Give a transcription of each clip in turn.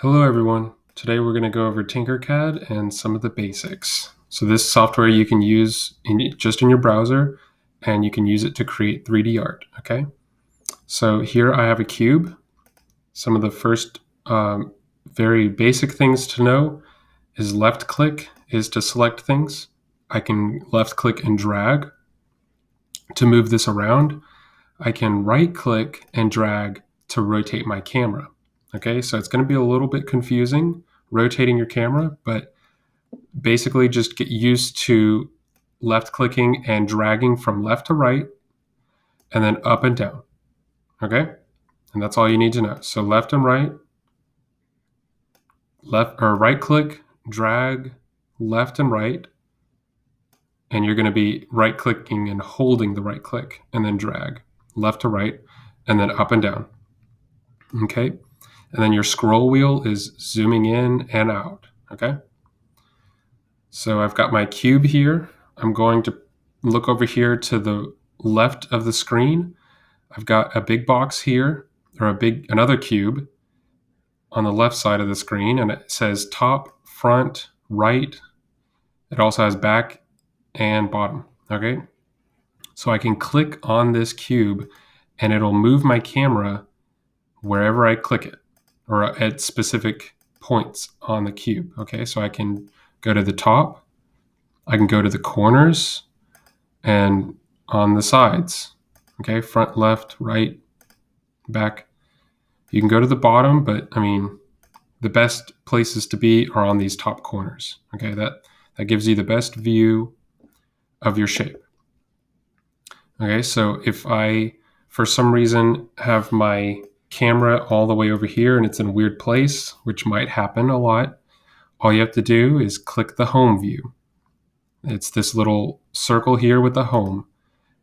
Hello everyone. Today we're going to go over TinkerCAD and some of the basics. So this software you can use just in your browser, and you can use it to create 3D art, okay? So here I have a cube. Some of the first very basic things to know is left click is to select things. I can left click and drag to move this around. I can right click and drag to rotate my camera. Okay, so it's going to be a little bit confusing rotating your camera, but basically just get used to left clicking and dragging from left to right and then up and down. Okay, and that's all you need to know. So left and right, left or right click, drag left and right, and you're going to be right clicking and holding the right click and then drag left to right and then up and down. Okay, and then your scroll wheel is zooming in and out. Okay, so I've got my cube here. I'm going to look over here to the left of the screen. I've got a big box here, or another cube on the left side of the screen, and it says top, front, right. It also has back and bottom. Okay, so I can click on this cube and it'll move my camera wherever I click it, or at specific points on the cube. Okay, so I can go to the top, I can go to the corners, and on the sides. Okay, front, left, right, back. You can go to the bottom, but I mean, the best places to be are on these top corners. Okay, that gives you the best view of your shape. Okay, so if I, for some reason, have my camera all the way over here and it's in a weird place, which might happen a lot, all you have to do is click the home view. It's this little circle here with the home,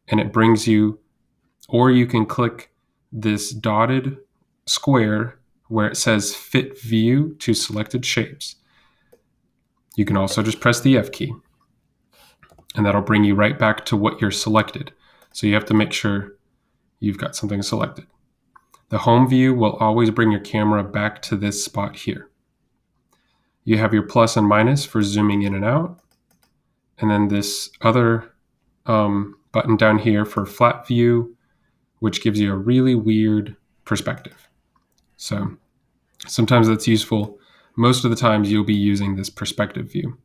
and it brings you, or you can click this dotted square where it says fit view to selected shapes. You can also just press the F key, and that'll bring you right back to what you're selected. So you have to make sure you've got something selected. The home view will always bring your camera back to this spot here. You have your plus and minus for zooming in and out. And then this other button down here for flat view, which gives you a really weird perspective. So sometimes that's useful. Most of the times you'll be using this perspective view.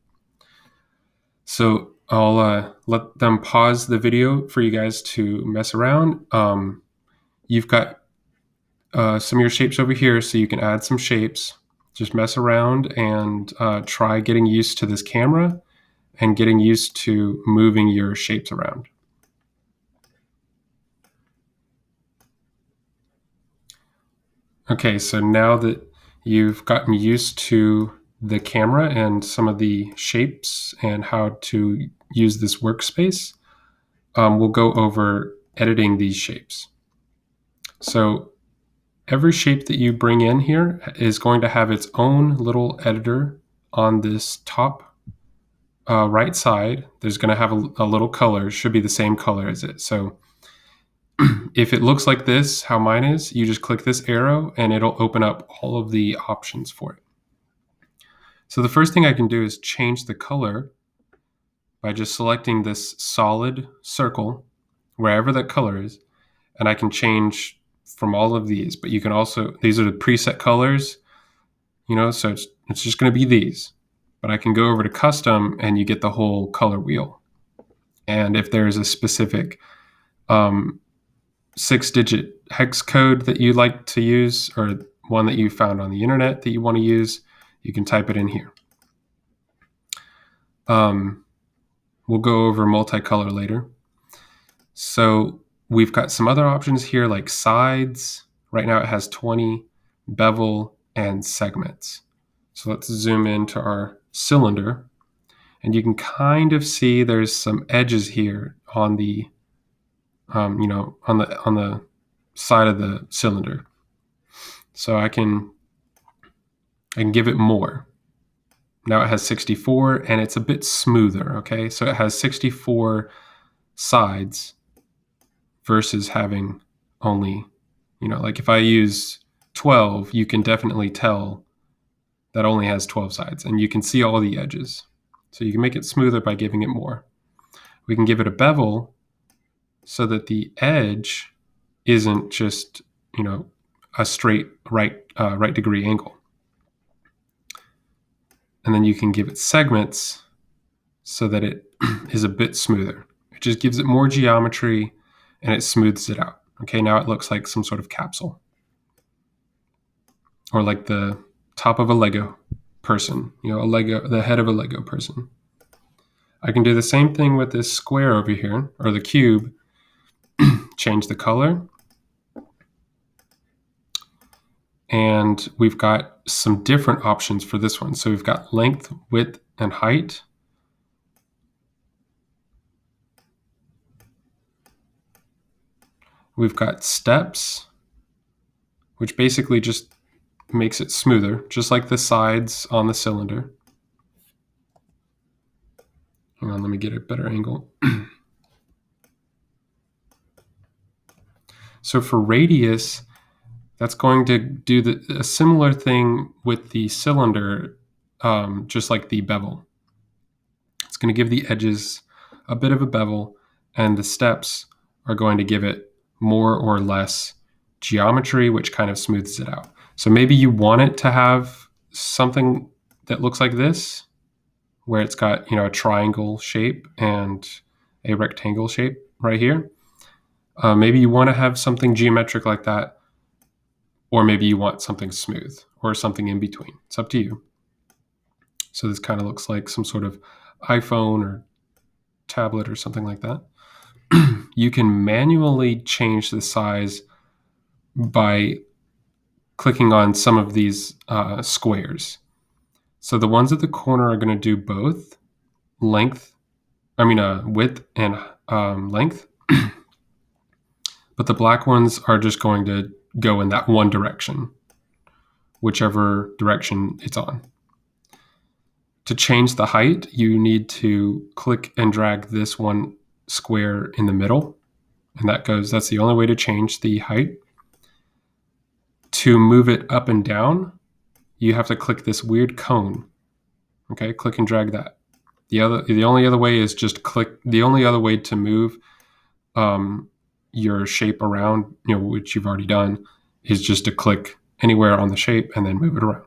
So I'll let them pause the video for you guys to mess around. You've got some of your shapes over here, so you can add some shapes. Just mess around and try getting used to this camera and getting used to moving your shapes around. Okay, so now that you've gotten used to the camera and some of the shapes and how to use this workspace, we'll go over editing these shapes. So every shape that you bring in here is going to have its own little editor on this top right side. There's going to have a little color, should be the same color as it. So if it looks like this, how mine is, you just click this arrow and it'll open up all of the options for it. So the first thing I can do is change the color by just selecting this solid circle, wherever that color is, and I can change from all of these, but you can also, these are the preset colors, so it's just going to be these, but I can go over to custom and you get the whole color wheel. And if there's a specific 6-digit hex code that you like to use, or one that you found on the internet that you want to use, you can type it in here. We'll go over multicolor later. So we've got some other options here like sides. Right now it has 20, bevel, and segments. So let's zoom into our cylinder, and you can kind of see there's some edges here on the on the side of the cylinder. So I can give it more. Now it has 64 and it's a bit smoother, okay? So it has 64 sides versus having only, like if I use 12, you can definitely tell that only has 12 sides, and you can see all the edges. So you can make it smoother by giving it more. We can give it a bevel so that the edge isn't just, a straight right degree angle. And then you can give it segments so that it is a bit smoother. It just gives it more geometry and it smooths it out. Okay, now it looks like some sort of capsule, or like the top of a Lego person, the head of a Lego person. I can do the same thing with this square over here, or the cube. Change the color. And we've got some different options for this one. So we've got length, width, and height. We've got steps, which basically just makes it smoother, just like the sides on the cylinder. Hang on, let me get a better angle. So for radius, that's going to do a similar thing with the cylinder, just like the bevel. It's going to give the edges a bit of a bevel, and the steps are going to give it more or less geometry, which kind of smooths it out. So maybe you want it to have something that looks like this, where it's got, a triangle shape and a rectangle shape right here. Maybe you want to have something geometric like that, or maybe you want something smooth or something in between. It's up to you. So this kind of looks like some sort of iPhone or tablet or something like that. You can manually change the size by clicking on some of these squares. So the ones at the corner are going to do both width and length. But the black ones are just going to go in that one direction, whichever direction it's on. To change the height, you need to click and drag this one square in the middle, and that's the only way to change the height. To move it up and down, you have to click this weird cone. Okay, click and drag that. The only other way is just click. The only other way to move your shape around, which you've already done, is just to click anywhere on the shape and then move it around.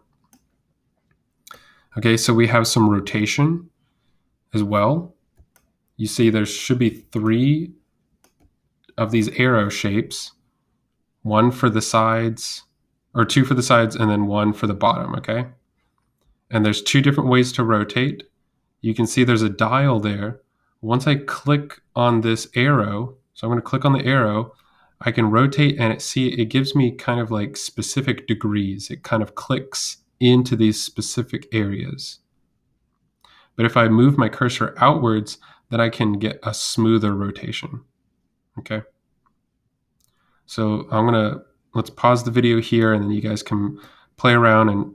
Okay, so we have some rotation as well. You see there should be 3 of these arrow shapes, 1 for the sides, or 2 for the sides, and then 1 for the bottom, okay? And there's 2 different ways to rotate. You can see there's a dial there. Once I click on this arrow, so I'm going to click on the arrow, I can rotate, and it gives me kind of like specific degrees. It kind of clicks into these specific areas. But if I move my cursor outwards, then I can get a smoother rotation. Okay. So let's pause the video here, and then you guys can play around and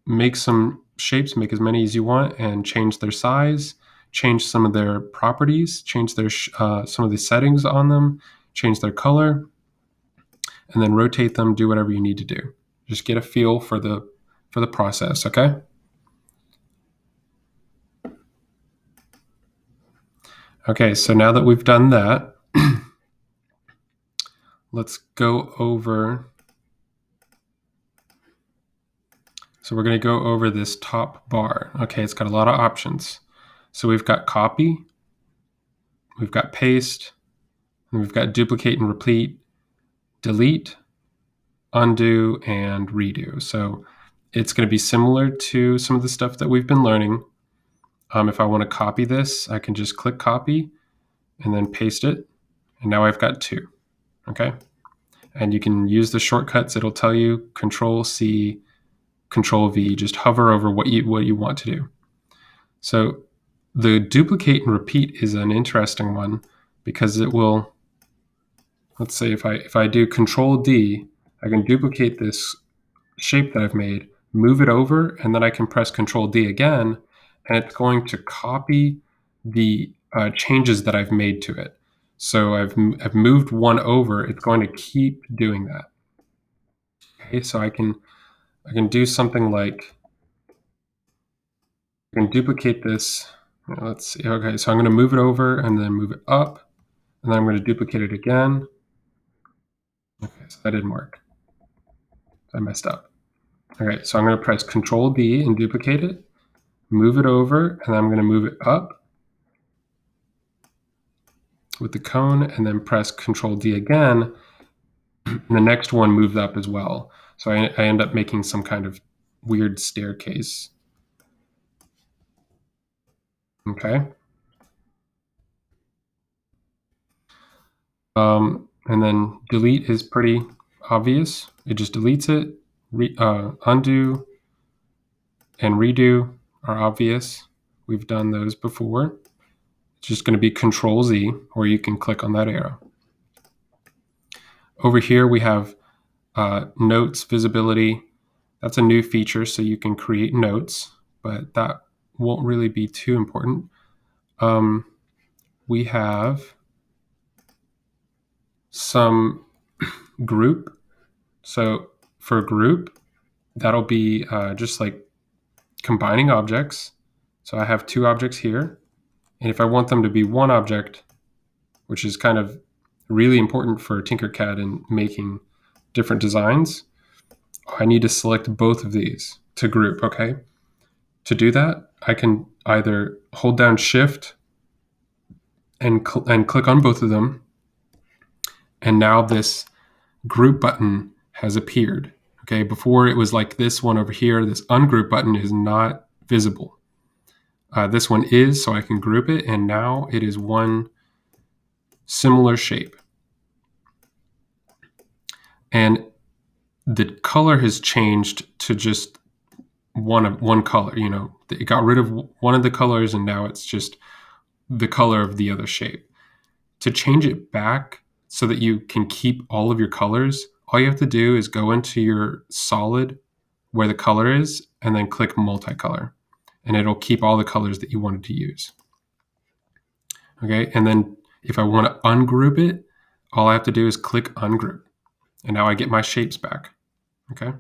make some shapes, make as many as you want, and change their size, change some of their properties, change their some of the settings on them, change their color, and then rotate them, do whatever you need to do. Just get a feel for the process, okay? Okay, so now that we've done that, let's go over. So we're going to go over this top bar. Okay, it's got a lot of options. So we've got copy, we've got paste, and we've got duplicate and repeat, delete, undo, and redo. So it's going to be similar to some of the stuff that we've been learning. If I want to copy this, I can just click copy and then paste it. And now I've got 2, okay? And you can use the shortcuts. It'll tell you Control-C, Control-V, just hover over what you want to do. So the duplicate and repeat is an interesting one because it will, let's say if I do Control-D, I can duplicate this shape that I've made, move it over, and then I can press Control-D again, and it's going to copy the changes that I've made to it. So I've moved one over. It's going to keep doing that. Okay, so I can do something like I'm going to duplicate this. Let's see. Okay, so I'm going to move it over and then move it up. And then I'm going to duplicate it again. Okay, so that didn't work. I messed up. Okay, so I'm going to press Control D and duplicate it, move it over, and I'm going to move it up with the cone, and then press Control D again. And the next one moved up as well. So I end up making some kind of weird staircase. Okay. And then delete is pretty obvious. It just deletes it. Undo and redo are obvious. We've done those before. It's just going to be Control Z, or you can click on that arrow. Over here we have notes visibility. That's a new feature, so you can create notes, but that won't really be too important. We have some group. So for group, that'll be just like combining objects. So I have two objects here. And if I want them to be one object, which is kind of really important for TinkerCAD and making different designs, I need to select both of these to group, okay? To do that, I can either hold down Shift and click on both of them. And now this group button has appeared. Okay, before it was like this one over here. This ungroup button is not visible. This one is, so I can group it, and now it is one similar shape. And the color has changed to just one color. You know, it got rid of one of the colors, and now it's just the color of the other shape. To change it back so that you can keep all of your colors, all you have to do is go into your solid where the color is, and then click multicolor, and it'll keep all the colors that you wanted to use. Okay, and then if I want to ungroup it, all I have to do is click ungroup, and now I get my shapes back. Okay,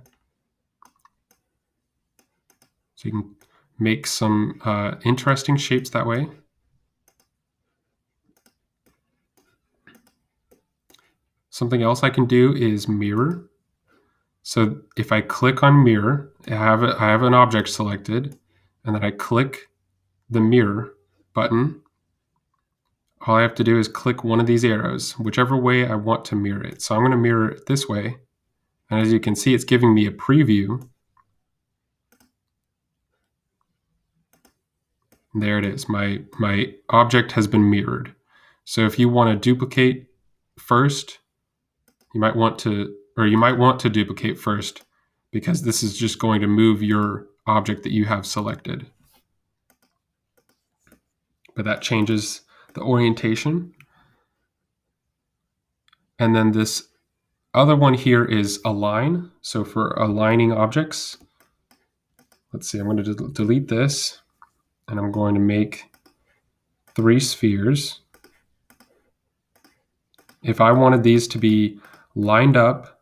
so you can make some interesting shapes that way. Something else I can do is mirror. So if I click on mirror, I have an object selected, and then I click the mirror button. All I have to do is click one of these arrows, whichever way I want to mirror it. So I'm going to mirror it this way. And as you can see, it's giving me a preview. And there it is. My object has been mirrored. So if you want to duplicate first, you might want to duplicate first, because this is just going to move your object that you have selected. But that changes the orientation. And then this other one here is align. So for aligning objects, let's see, I'm going to delete this, and I'm going to make 3 spheres. If I wanted these to be lined up,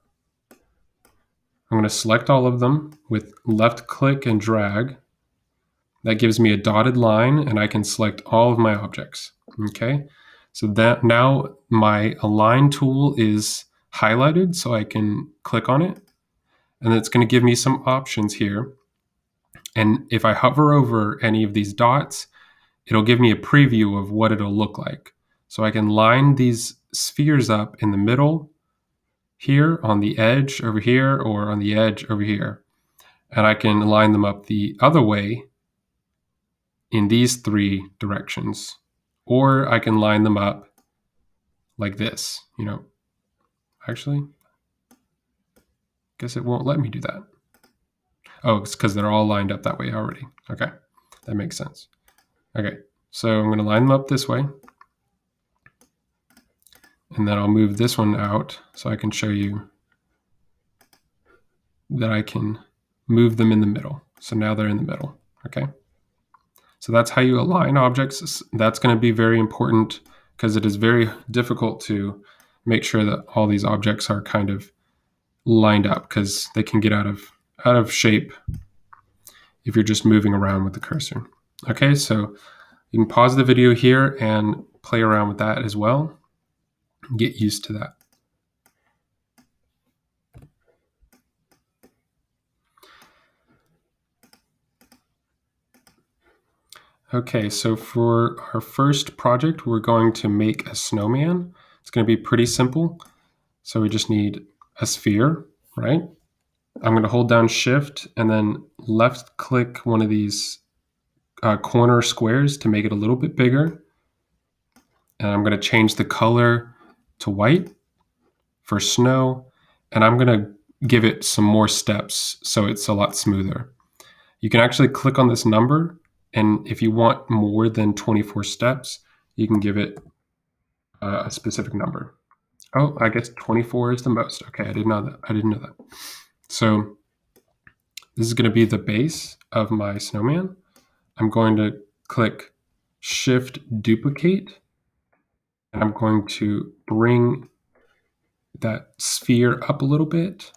I'm going to select all of them with left click and drag. That gives me a dotted line, and I can select all of my objects. Okay, so that now my align tool is highlighted, so I can click on it, and it's going to give me some options here. And if I hover over any of these dots, it'll give me a preview of what it'll look like. So I can line these spheres up in the middle here, on the edge over here, or on the edge over here. And I can line them up the other way in these 3 directions. Or I can line them up like this, you know. Actually, guess it won't let me do that. Oh, it's because they're all lined up that way already. Okay, that makes sense. Okay, so I'm going to line them up this way. And then I'll move this one out so I can show you that I can move them in the middle. So now they're in the middle, okay? So that's how you align objects. That's going to be very important, because it is very difficult to make sure that all these objects are kind of lined up, because they can get out of shape if you're just moving around with the cursor. Okay, so you can pause the video here and play around with that as well. Get used to that. Okay, so for our first project, we're going to make a snowman. It's going to be pretty simple. So we just need a sphere, right? I'm going to hold down Shift and then left click one of these corner squares to make it a little bit bigger. And I'm going to change the color to white for snow. And I'm going to give it some more steps so it's a lot smoother. You can actually click on this number, and if you want more than 24 steps, you can give it a specific number. Oh, I guess 24 is the most. Okay, I didn't know that. I didn't know that. So this is going to be the base of my snowman. I'm going to click Shift Duplicate, and I'm going to bring that sphere up a little bit,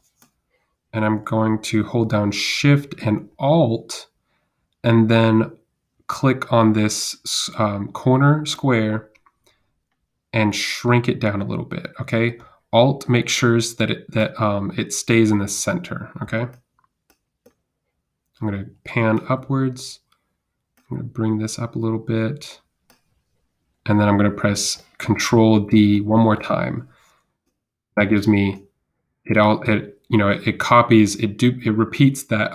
and I'm going to hold down Shift and Alt, and then click on this corner square and shrink it down a little bit. Okay, Alt makes sure that it stays in the center. Okay, I'm going to pan upwards. I'm going to bring this up a little bit, and then I'm going to press Control D one more time. That gives me it copies it repeats that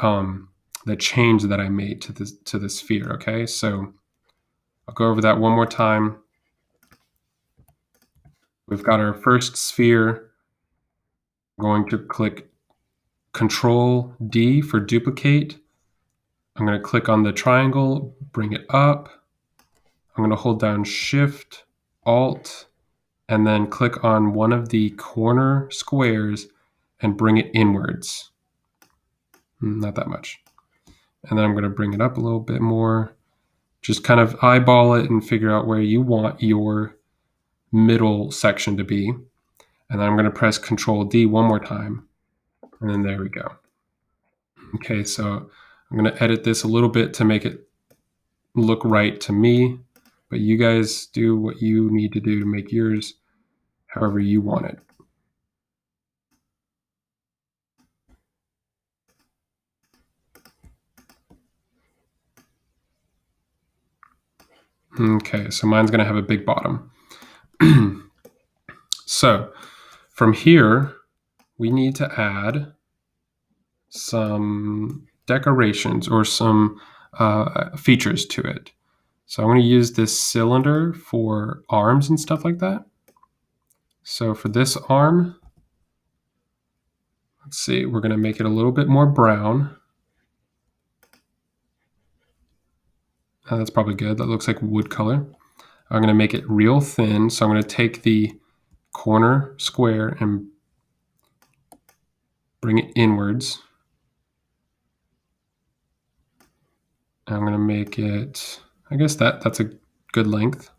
the change that I made to the sphere. Okay, so I'll go over that one more time. We've got our first sphere. I'm going to click Control D for duplicate. I'm going to click on the triangle, bring it up. I'm going to hold down Shift, Alt, and then click on one of the corner squares and bring it inwards. Not that much. And then I'm going to bring it up a little bit more. Just kind of eyeball it and figure out where you want your middle section to be. And then I'm going to press Control D one more time. And then there we go. Okay, so I'm going to edit this a little bit to make it look right to me. But you guys do what you need to do to make yours however you want it. Okay, so mine's going to have a big bottom. So from here, we need to add some decorations or some features to it. So I'm going to use this cylinder for arms and stuff like that. So for this arm, let's see, we're going to make it a little bit more brown. That's probably good. That looks like wood color. I'm going to make it real thin. So I'm going to take the corner square and bring it inwards. I'm going to make it, I guess that's a good length.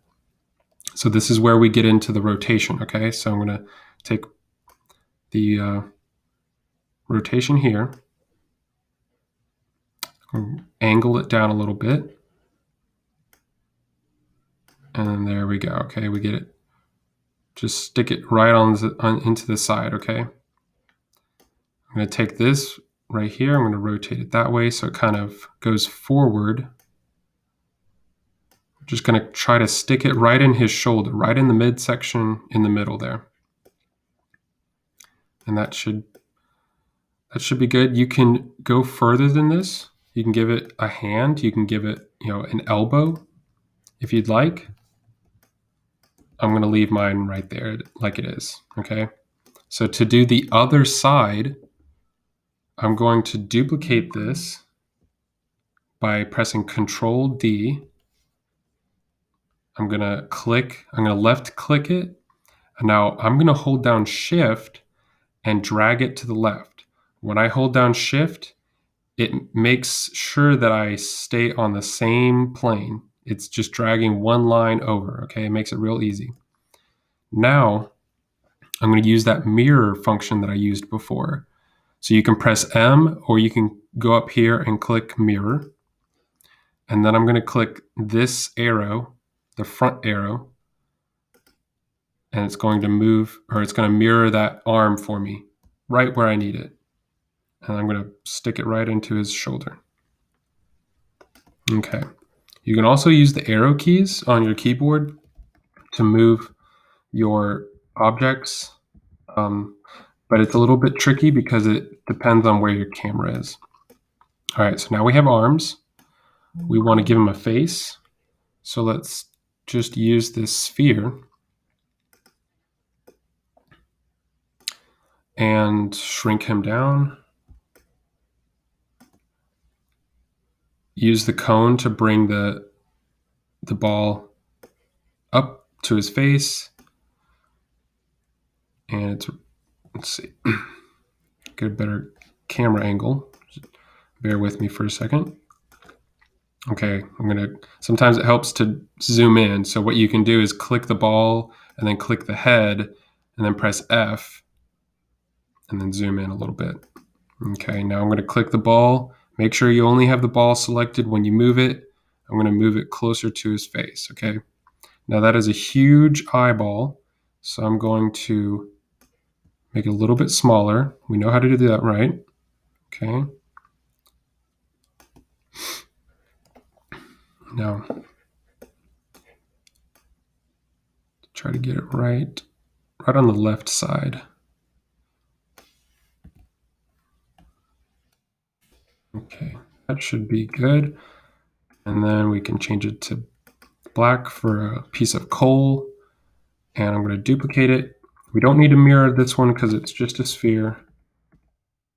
So this is where we get into the rotation, okay? So I'm going to take the rotation here, angle it down a little bit, and there we go. Okay, we get it. Just stick it right into the side, okay? I'm going to take this right here. I'm going to rotate it that way so it kind of goes forward. I'm just going to try to stick it right in his shoulder, right in the midsection in the middle there. And that should be good. You can go further than this. You can give it a hand. You can give it, an elbow if you'd like. I'm going to leave mine right there like it is, okay? So to do the other side, I'm going to duplicate this by pressing Control D. I'm going to left click it. And now I'm going to hold down Shift and drag it to the left. When I hold down Shift, it makes sure that I stay on the same plane. It's just dragging one line over, okay? It makes it real easy. Now, I'm going to use that mirror function that I used before. So you can press M or you can go up here and click mirror. And then I'm going to click this arrow, the front arrow, and it's going to move, or it's going to mirror that arm for me right where I need it. And I'm going to stick it right into his shoulder. Okay. You can also use the arrow keys on your keyboard to move your objects, but it's a little bit tricky because it depends on where your camera is. All right, so now we have arms. We want to give him a face. So let's just use this sphere and shrink him down. Use the cone to bring the ball up to his face. And let's see, get a better camera angle. Bear with me for a second. Okay, sometimes it helps to zoom in. So what you can do is click the ball and then click the head and then press F and then zoom in a little bit. Okay, now I'm going to click the ball. Make sure you only have the ball selected when you move it. I'm going to move it closer to his face, okay? Now that is a huge eyeball, so I'm going to make it a little bit smaller. We know how to do that, right? Okay. Now, try to get it right on the left side. Okay, that should be good. And then we can change it to black for a piece of coal. And I'm going to duplicate it. We don't need to mirror this one because it's just a sphere.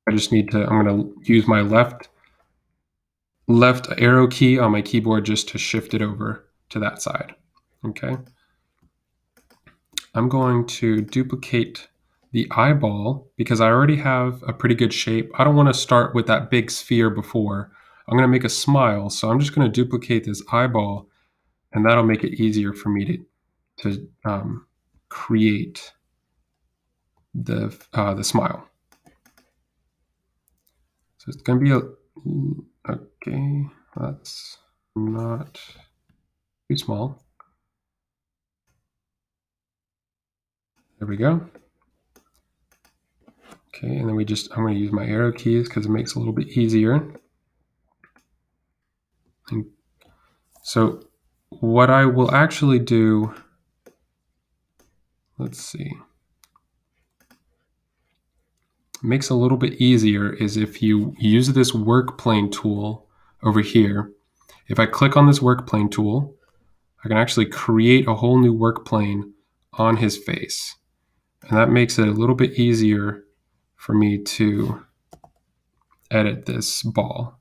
I'm going to use my left arrow key on my keyboard just to shift it over to that side. Okay. I'm going to duplicate the eyeball because I already have a pretty good shape. I don't want to start with that big sphere before. I'm going to make a smile. So I'm just going to duplicate this eyeball, and that'll make it easier for me to create the smile. So it's going to be okay, that's not too small. There we go. Okay, and then I'm going to use my arrow keys because it makes it a little bit easier. And so what I will actually do, let's see, makes it a little bit easier is if you use this work plane tool over here. If I click on this work plane tool, I can actually create a whole new work plane on his face. And that makes it a little bit easier for me to edit this ball.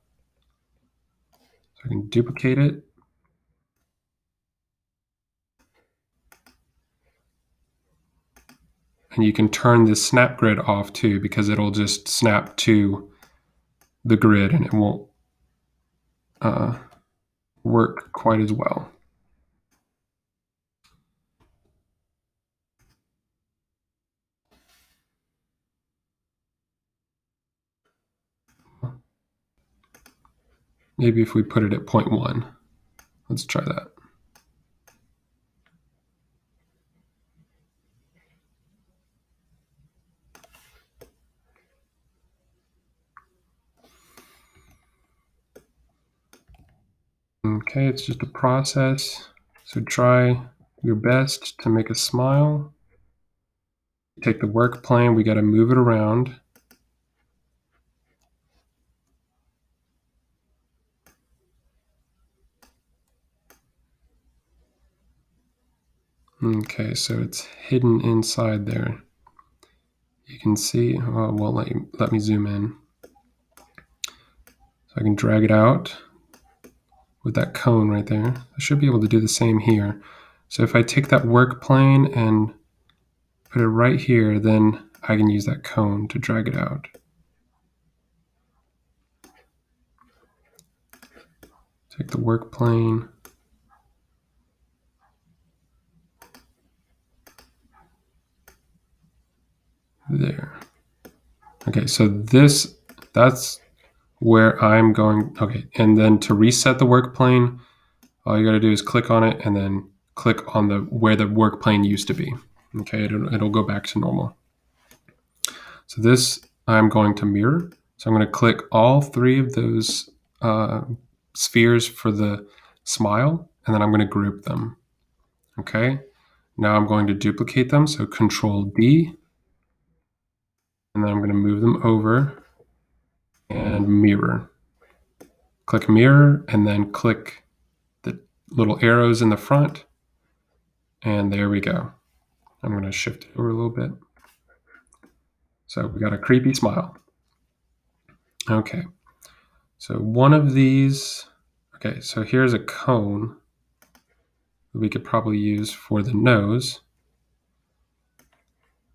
So I can duplicate it. And you can turn this snap grid off too, because it'll just snap to the grid and it won't work quite as well. Maybe if we put it at 0.1. Let's try that. Okay, it's just a process. So try your best to make a smile. Take the work plane, we got to move it around. Okay, so it's hidden inside there. You can see, oh, it won't let me zoom in. So I can drag it out with that cone right there. I should be able to do the same here. So if I take that work plane and put it right here, then I can use that cone to drag it out. Take the work plane. There. Okay, so that's where I'm going, okay, and then to reset the work plane, all you got to do is click on it and then click on where the work plane used to be. Okay, it'll go back to normal. So this I'm going to mirror. So I'm going to click all 3 of those spheres for the smile, and then I'm going to group them. Okay, now I'm going to duplicate them. So Control D, and then I'm going to move them over and mirror. Click mirror, and then click the little arrows in the front, and there we go. I'm going to shift it over a little bit. So we got a creepy smile. Okay, so one of these, okay, so here's a cone that we could probably use for the nose.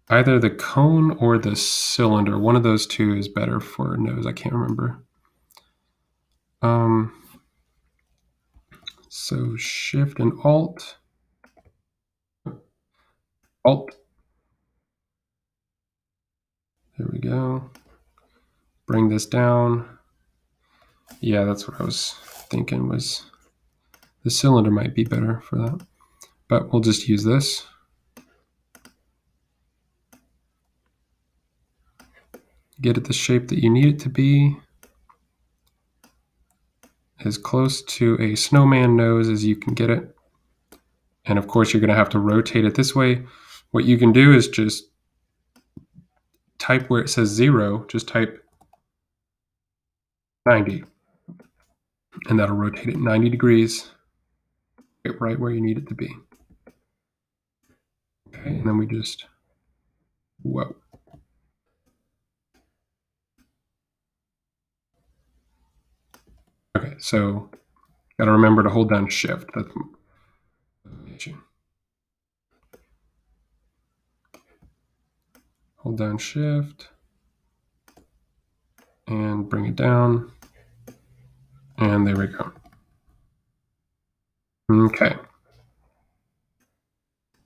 Either the cone or the cylinder, one of those two is better for a nose. I can't remember. So Shift and Alt. Alt. There we go. Bring this down. Yeah, that's what I was thinking, was the cylinder might be better for that. But we'll just use this. Get it the shape that you need it to be. As close to a snowman nose as you can get it. And of course, you're going to have to rotate it this way. What you can do is just type where it says 0, just type 90. And that'll rotate it 90 degrees right where you need it to be. Okay, and then we just, whoa. Okay, so got to remember to hold down Shift. That's the issue. Hold down Shift and bring it down. And there we go. Okay.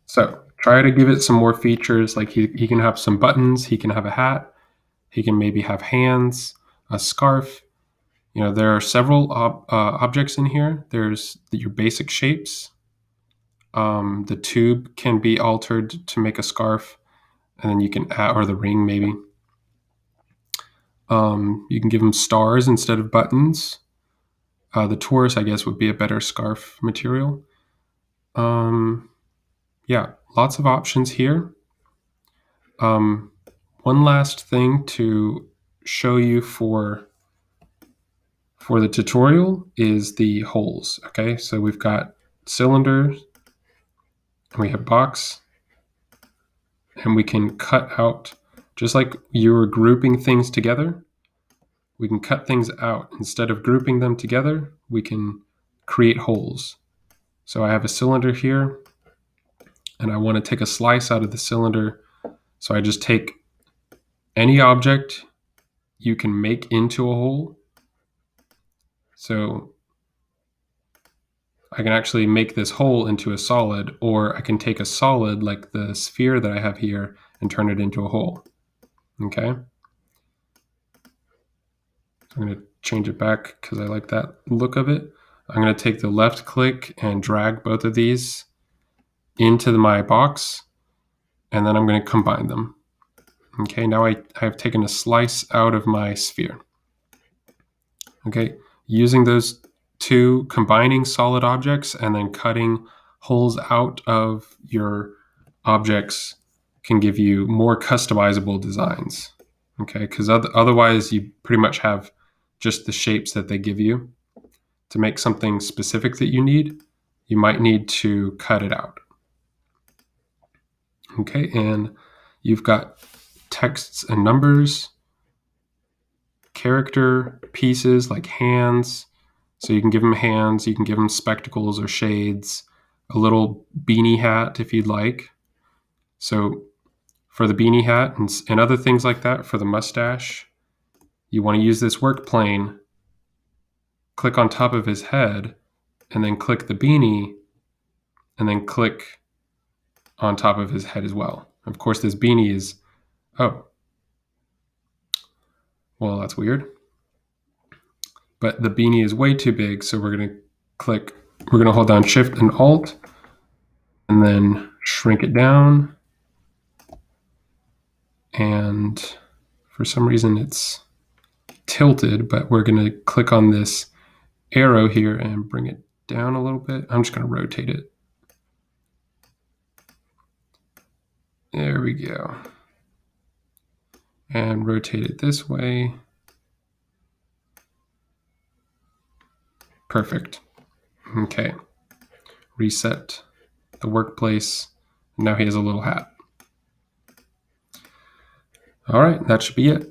So try to give it some more features. Like he can have some buttons. He can have a hat. He can maybe have hands, a scarf. You know, there are several objects in here. There's your basic shapes. The tube can be altered to make a scarf, and then you can add, or the ring maybe. You can give them stars instead of buttons. The torus, I guess, would be a better scarf material. Yeah, lots of options here. One last thing to show you for the tutorial is the holes. Okay, so we've got cylinder, we have box, and we can cut out, just like you were grouping things together, we can cut things out. Instead of grouping them together, we can create holes. So I have a cylinder here, and I want to take a slice out of the cylinder. So I just take any object you can make into a hole. So I can actually make this hole into a solid, or I can take a solid like the sphere that I have here and turn it into a hole. Okay. I'm going to change it back because I like that look of it. I'm going to take the left click and drag both of these into my box, and then I'm going to combine them. Okay, now I have taken a slice out of my sphere. Okay, using those two, combining solid objects and then cutting holes out of your objects can give you more customizable designs. Okay, because otherwise you pretty much have just the shapes that they give you. To make something specific that you need, you might need to cut it out. Okay, and you've got texts and numbers, character pieces like hands. So you can give them hands, you can give them spectacles or shades, a little beanie hat if you'd like. So for the beanie hat and other things like that, for the mustache, you want to use this work plane, click on top of his head, and then click the beanie, and then click on top of his head as well. Of course, this beanie is, oh, well, that's weird. but the beanie is way too big. So we're going to hold down Shift and Alt and then shrink it down. And for some reason it's tilted, but we're going to click on this arrow here and bring it down a little bit. I'm just going to rotate it. There we go. And rotate it this way. Perfect. Okay. Reset the workplace. Now he has a little hat. All right, that should be it.